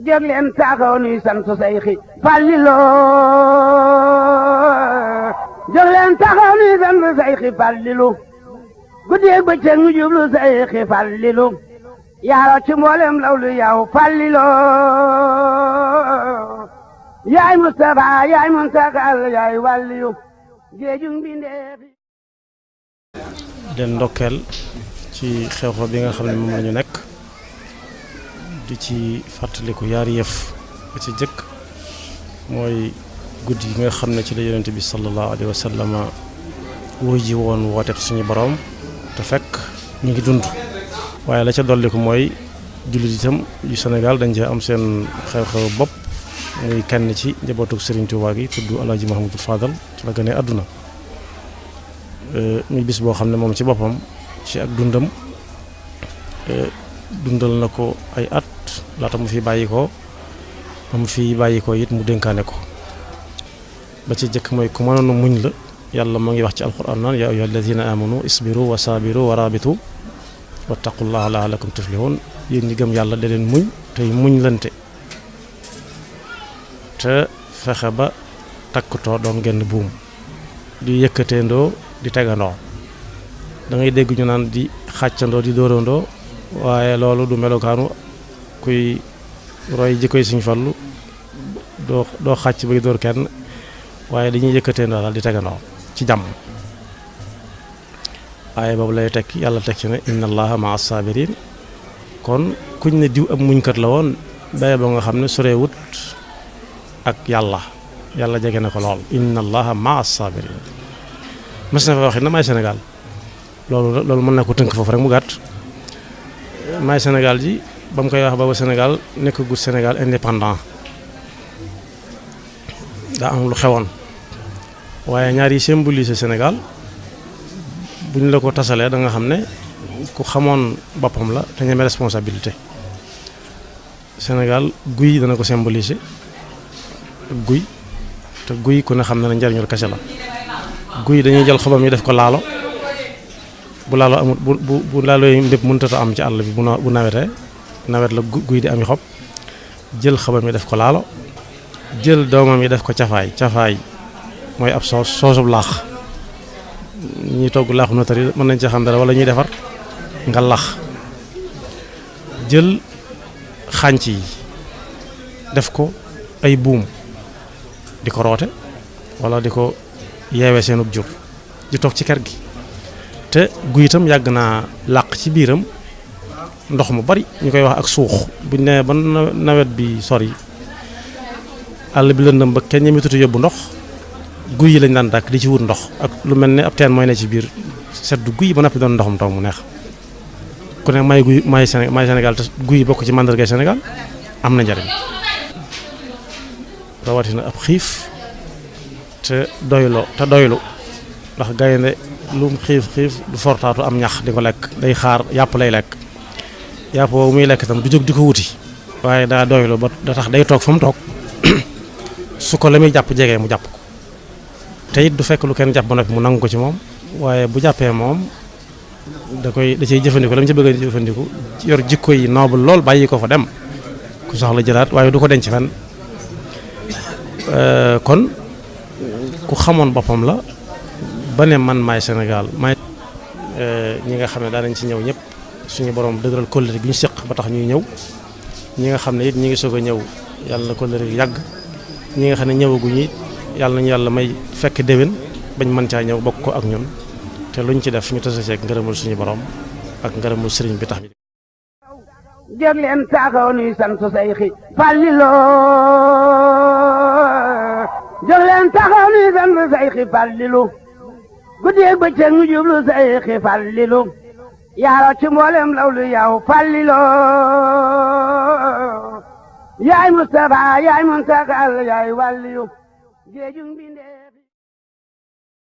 jóg leen taxaw nuy sant Seyxi Fàllilu jóg leen taxaw nuy sant Seyxi Fàllilu guddeeg bëccëg ñu jublu Seyxi Fàllilu yaaro ci mboolem lawlu yow Fàllilu yaay Mustafa yaay Muntakal yaay wàlliyu géejug mbindeef leen ndokkeel ci xew-xew bi nga xam ne moom la ñu nekk di ci fàttaliku yaari yëf ba ci jëkk mooy guddi gi nga xam ne ci la yonent bi sallallahu alayhi wa sallam wuy ji woon wooteeb suñu borom te fekk ñu ngi dund waaye la ca dolliku mooy jullit itam yu Sénégal dañ cee am seen xew-xew bopp muy kenn ci njabootug Serigne Touba gi tudd Alaaji Mahamadou Fadal ci la gënee àdduna muy bis boo xam ne moom ci boppam ci ak dundam dundal na ko ay at laata mu fi bàyyi ko ba mu fi bàyyi ko it mu dénkaane ko ba ci jëkk mooy ku mënoon muñ la yàlla moo ngi wax ci alquran naan yaa ayyuha alladina amanu isbiru wa sabiru wa rabitu wattaqullaha la'allakum tuflihun yéen ñi gëm yàlla da leen muñ tey muñ lante te fexe ba takkutoo doon genn buum di yëkkateendoo di tegandoo da ngay dégg ñu naan di xàccandoo di dóorandoo waaye loolu du melokaanu kuy roy jikkoy Sëñ Fallu doo xàcc bay dóor kenn waaye dañuy yëkkateendoo daal di tegandoo ci jàmm waaye boobu lay tekk yàlla teg ci ne inna allaha ma'a sabirin kon kuñ ne diw ab muñkat la woon daye ba nga xam ne sorewut ak yàlla jege na ko lool inna allaha ma'a sabirin mas na fa waxit na may Sénégal loolu mën na ko tënk foofu rek mu gàtt may Sénégal ji ba mu koy wax booba Sénégal nekk gu Sénégal indépendant daa am lu xewoon waaye ñaar yi symbolise Sénégal bu ñu la ko tasalee da nga xam ne ku xamoon boppam la te ñeme responsabilité Sénégal guy dana ko symboliser ak guy te guy ku ne xam ne njariñul kese la guy dañuy jël xobam yi def ko laalo bu laalo amul bu laalo yi lépp mënut a am ci àll bi bu nawetee nawet la guy di ami xob jël xobam yi def ko laalo jël doomam yi def ko cafaay mooy ab soosub laax ñuy togg laaxu notari mën nañ ci xam dara wala ñuy defar nga lax jël xànc yi def ko ay buum di ko roote wala di ko yeewee seenub jur di toog ci kër gi te guy itam yàgg naa làq ci biiram ndox mu bari ñu koy wax ak suux buñ nee ba nawet bi sori àll bi lëndëm ba kenn ñemi tuuti yóbbu ndox guy yi lañ daan dàkk di ci wut ndox ak lu mel ne ab teen mooy ne ci biir seddu guy ba noppi doon ndoxum taw mu neex ku ne may Sénégal te guy bokk ci màndargay Sénégal am na njariñ rawatina ab xiif te doylu ndax gaynde lu mu xiif du fortaatu am ñax di ko lekk day xaar yàpp lay lekk yàpp woowu muy lekk itam du jóg di ko wuti waaye daa doylu ba da tax day toog fa mu toog su ko la muy jàpp jegee mu jàpp ko te it du fekk lu kenn jàpp ba noppi mu nangu ko ci moom waaye bu jàppee moom da ciy jëfandiku la mu ci bëgg a jëfandiku yor jikko yi noble lool bàyyi ko fa dem ku soxla jëlaat waaye du ko denc fenn kon ku xamoon boppam la ba ne man maay Sénégal ñi nga xam ne daanañ ci ñëw ñëpp suñu borom dëgëral kóllëre gi ñu seq ba tax ñuy ñëw ñi nga xam ne it ñi ngi soog a ñëw yàlla na kóllëre gi yàgg ñi nga xam ne ñëwaguñu it yàlla nañu yàlla may fekk déwén bañ mën caa ñëw bokk ko ak ñun te luñ ci def ñu tase ceeg ngërëmul suñu borom ak ngërëmul sëriñ bi tax ñu jóg leen taxaw nuy sant Seyxi Fàllilu jóg leen taxaw nuy sant Seyxi Fàllilu guddeeg bëccëg ñu jublu Seyxi Fàllilu yaaro ci mboolem lawlu yow Fàllilu yaay Mustafa yaay Muntakal yaay wàlliyu géejug mbindeef